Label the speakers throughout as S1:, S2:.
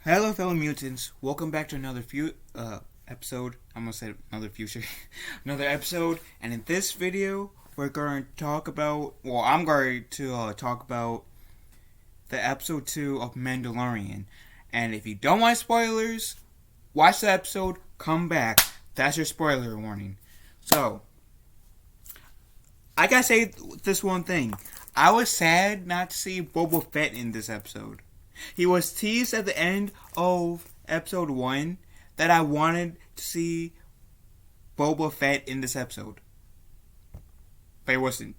S1: Hello, fellow mutants. Welcome back to another episode. I'm gonna say another future, another episode. And in this video, we're going to talk about. Well, I'm going to talk about the episode 2 of Mandolarian. And if you don't want spoilers, watch the episode. Come back. That's your spoiler warning. So, I gotta say this one thing. I was sad not to see Boba Fett in this episode. He was teased at the end of episode 1 that I wanted to see Boba Fett in this episode. But it wasn't.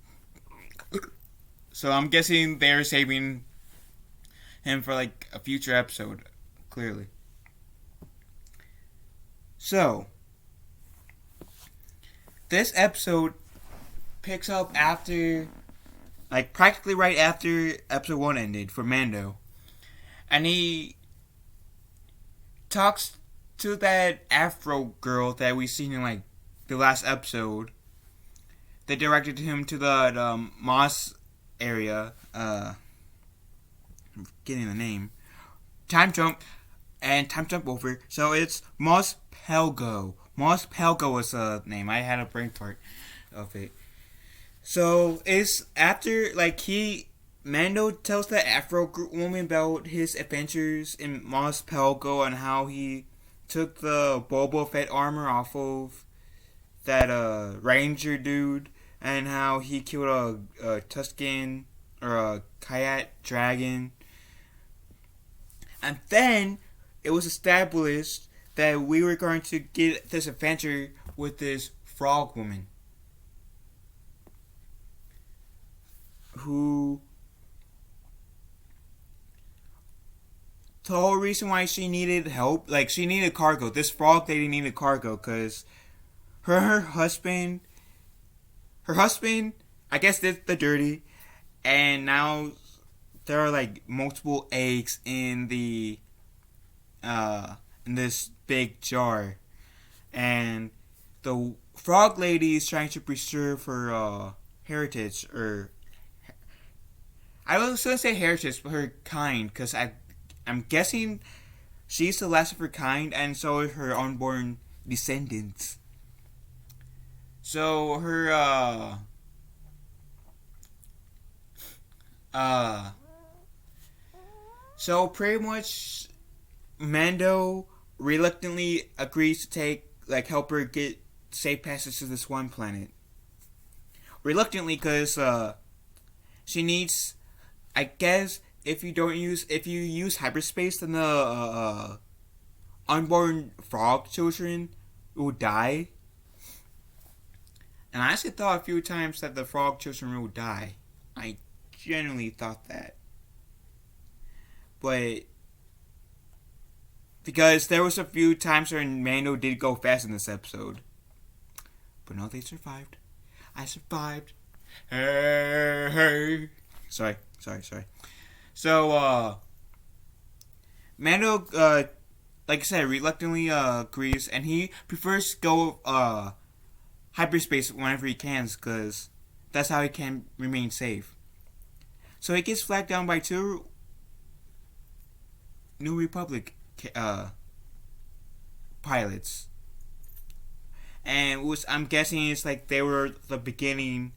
S1: So I'm guessing they're saving him for like a future episode, clearly. So, this episode picks up after, like practically right after episode 1 ended for Mando. And he talks to that Afro girl that we seen in like the last episode. They directed him to the Moss area. I'm getting the name. Time jump over. So it's Mos Pelgo. Mos Pelgo is the name. I had a brain fart of it. So it's after like Mando tells the Afro woman about his adventures in Mos Pelgo and how he took the Boba Fett armor off of that Ranger dude, and how he killed a Tusken or a Kayat dragon. And then it was established that we were going to get this adventure with this frog woman who the whole reason why she needed help, like she needed cargo. This frog lady needed cargo because her husband, I guess did the dirty, and now there are like multiple eggs in the in this big jar, and the frog lady is trying to preserve her heritage, or I was gonna say heritage, but her kind, because I'm guessing she's the last of her kind, and so is her unborn descendants. So her so pretty much Mando reluctantly agrees to help her get safe passage to this one planet. Reluctantly, because she needs, I guess, if you use hyperspace, then the unborn frog children will die. And I actually thought a few times that the frog children will die. I genuinely thought that. But because there was a few times when Mando did go fast in this episode. But no, they survived. I survived. Hey. Sorry. So, Mando, like I said, reluctantly agrees, and he prefers to go hyperspace whenever he can, because that's how he can remain safe. So he gets flagged down by 2 New Republic pilots, and I'm guessing it's like they were the beginning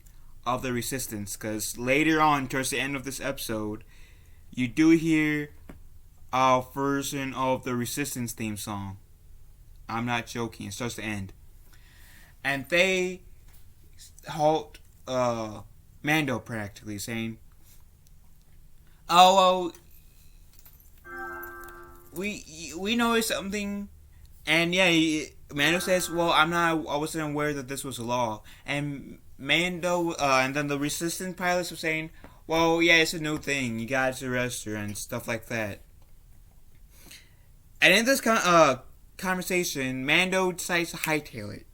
S1: of the Resistance, because later on, towards the end of this episode, you do hear a version of the Resistance theme song. I'm not joking. It starts to end. And they halt Mando practically, saying, "Oh, well, we noticed something." And yeah, Mando says, "Well, I wasn't aware that this was a law." And Mando, and then the Resistance pilots were saying, "Well, yeah, it's a new thing. You guys arrest her and stuff like that." And in this conversation, Mando decides to hightail it.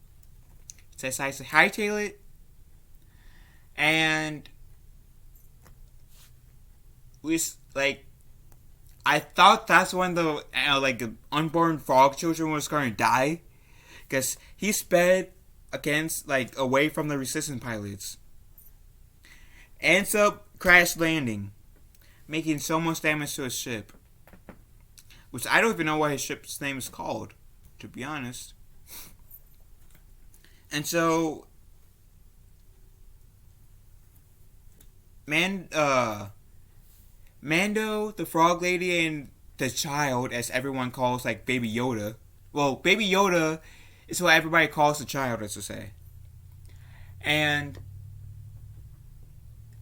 S1: And I thought that's when the unborn frog children was going to die, because he sped away from the Resistance pilots. Ends up crash landing, making so much damage to his ship. which I don't even know what his ship's name is called, to be honest. And so, Mando, the Frog Lady, and the child, as everyone calls like Baby Yoda. Well, Baby Yoda is what everybody calls the child, as to say. And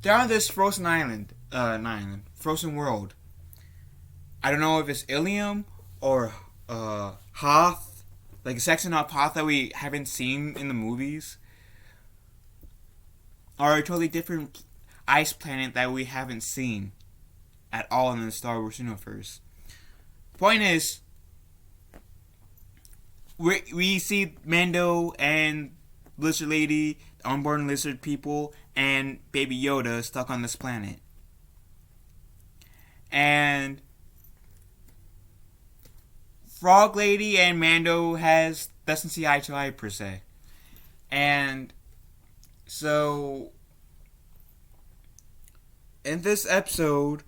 S1: they're on this frozen frozen world. I don't know if it's Ilium or Hoth, like a section of Hoth that we haven't seen in the movies, or a totally different ice planet that we haven't seen at all in the Star Wars universe. Point is, we see Mando and Lizard Lady, the unborn lizard people, and Baby Yoda stuck on this planet. And Frog Lady and Mando doesn't see eye to eye per se. And so in this episode,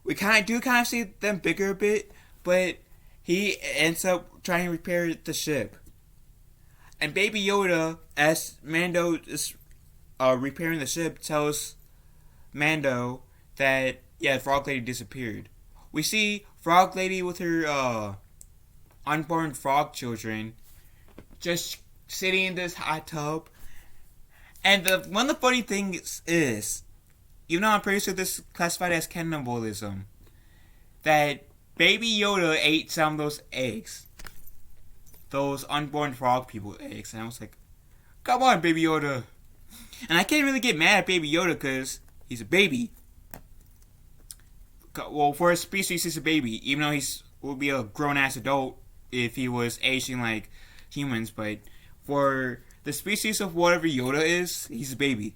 S1: we kind of see them bigger a bit, but he ends up trying to repair the ship. And Baby Yoda, as Mando is repairing the ship, tells Mando that, yeah, Frog Lady disappeared. We see Frog Lady with her unborn frog children just sitting in this hot tub. And one of the funny things is, even though I'm pretty sure this is classified as cannibalism, that Baby Yoda ate some of those eggs. Those unborn frog people eggs. And I was like, come on, Baby Yoda. And I can't really get mad at Baby Yoda because he's a baby. Well, for his species, he's a baby. Even though he would be a grown-ass adult if he was aging like humans. But for the species of whatever Yoda is, he's a baby.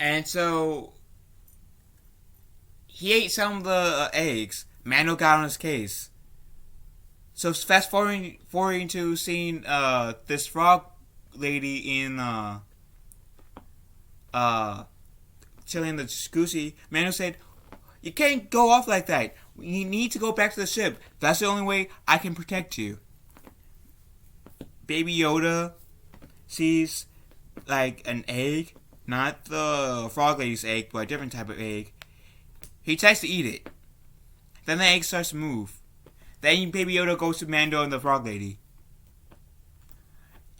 S1: And so he ate some of the eggs. Mando got on his case. So fast forwarding to seeing this frog lady in chilling in the jacuzzi. Mando said, "You can't go off like that. You need to go back to the ship. That's the only way I can protect you." Baby Yoda sees like an egg, not the frog lady's egg, but a different type of egg. He tries to eat it. Then the egg starts to move. Then Baby Yoda goes to Mando and the frog lady.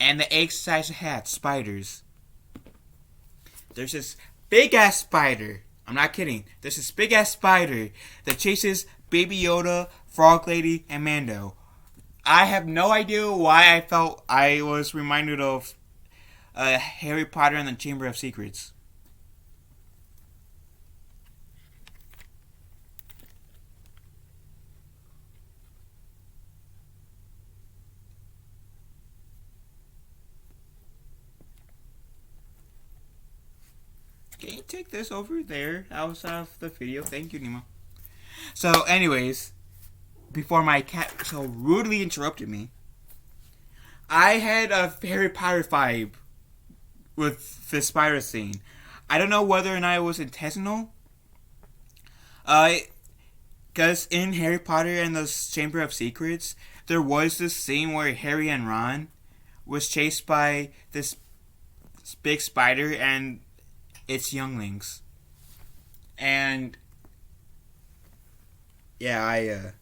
S1: And the egg starts to hatch spiders. There's this big ass spider. I'm not kidding. There's this big ass spider that chases Baby Yoda, Frog Lady, and Mando. I have no idea why I felt I was reminded of Harry Potter and the Chamber of Secrets. Can you take this over there outside of the video? Thank you, Nemo. So, anyways, before my cat so rudely interrupted me, I had a Harry Potter vibe with the spider scene. I don't know whether or not it was intentional. Because in Harry Potter and the Chamber of Secrets, there was this scene where Harry and Ron was chased by this big spider and its younglings. And I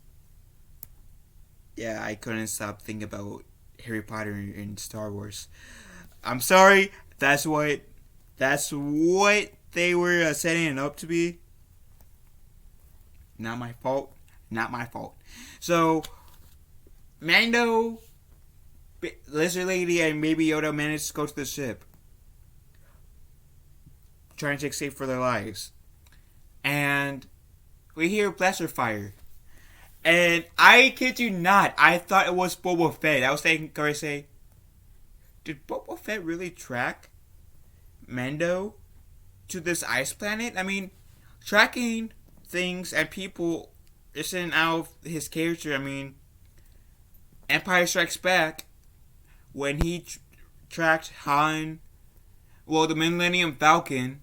S1: couldn't stop thinking about Harry Potter and Star Wars. I'm sorry. That's what they were setting it up to be. Not my fault. Not my fault. So, Mando, Lizard Lady, and Baby Yoda managed to go to the ship, trying to escape for their lives. And we hear blaster fire. And I kid you not, I thought it was Boba Fett. I was thinking, can I say, did Boba Fett really track Mando to this ice planet? I mean, tracking things and people isn't out of his character. I mean, Empire Strikes Back, when he tracked Han, well, the Millennium Falcon,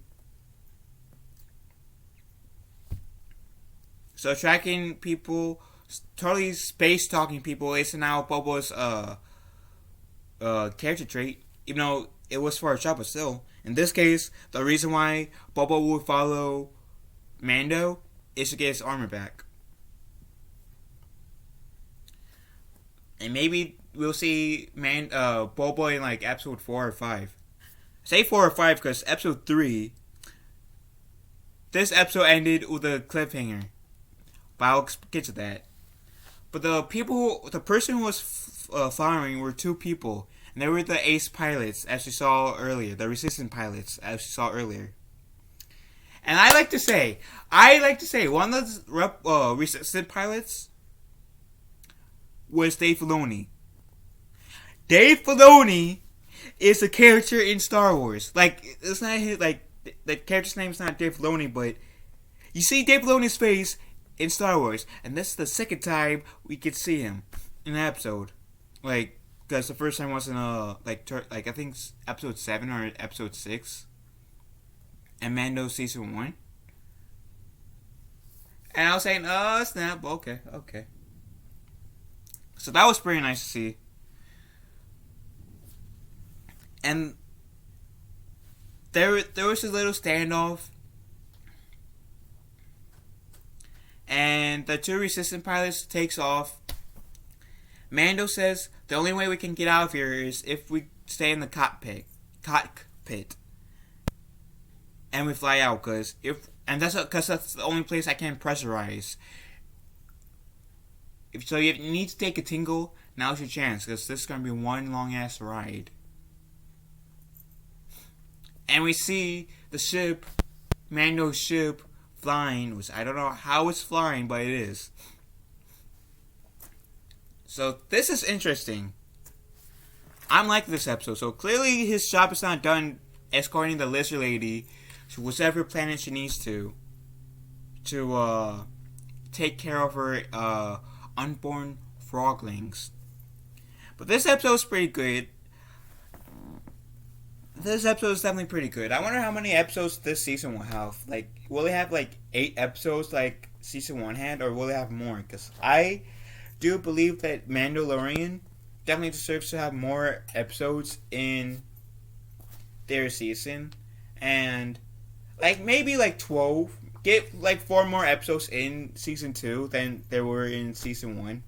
S1: So tracking people, totally space talking people, is now Bobo's character trait. Even though it was for a shot, but still, in this case, the reason why Bobo would follow Mando is to get his armor back. And maybe we'll see Bobo in like episode 4 or 5. Say 4 or 5 because episode 3, this episode ended with a cliffhanger. But I'll get to that. But the person who was following were 2 people. And they were the ace pilots, as we saw earlier. The resistant pilots, as we saw earlier. And I like to say, one of the resistant pilots was Dave Filoni. Dave Filoni is a character in Star Wars. Like, it's not like the character's name is not Dave Filoni, but you see Dave Filoni's face in Star Wars, and this is the second time we could see him in an episode. Like, because the first time was in like I think episode 7 or episode 6, and Mando season 1. And I was saying, oh snap, okay. So that was pretty nice to see. And there was a little standoff. And the 2 resistant pilots takes off. Mando says the only way we can get out of here is if we stay in the cockpit. And we fly out, because that's the only place I can pressurize. So you need to take a tingle, now's your chance, because this is going to be one long ass ride. And we see the ship, Mando's ship, flying, which I don't know how it's flying, but it is. So this is interesting. I'm liking this episode. So clearly his job is not done escorting the lizard lady to whichever planet she needs to take care of her unborn froglings. But this episode is pretty good. This episode is definitely pretty good. I wonder how many episodes this season will have. Like, will it have like 8 episodes like season 1 had, or will it have more? Because I do believe that Mandolarian definitely deserves to have more episodes in their season. And like maybe like 12. Get like 4 more episodes in season 2 than there were in season 1.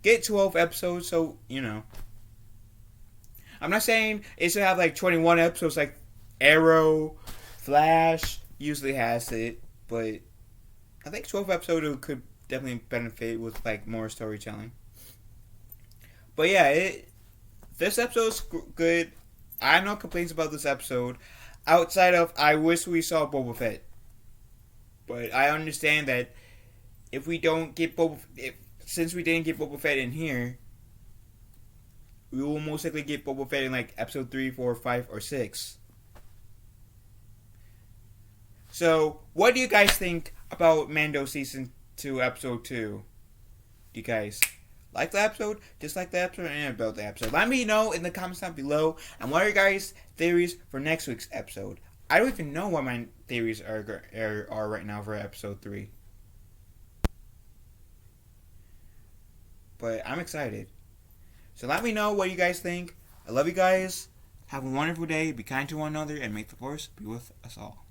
S1: Get 12 episodes, so you know. I'm not saying it should have like 21 episodes like Arrow, Flash usually has it, but I think 12 episodes could definitely benefit with like more storytelling. But yeah, this episode's good. I have no complaints about this episode, outside of I wish we saw Boba Fett. But I understand that if we don't get since we didn't get Boba Fett in here, we will most likely get Boba Fett in like episode 3, 4, 5, or 6. So, what do you guys think about Mando season 2, episode 2? Do you guys like the episode, dislike the episode, and about the episode? Let me know in the comments down below. And what are your guys' theories for next week's episode? I don't even know what my theories are right now for episode 3. But I'm excited. So let me know what you guys think. I love you guys. Have a wonderful day. Be kind to one another. And make the force be with us all.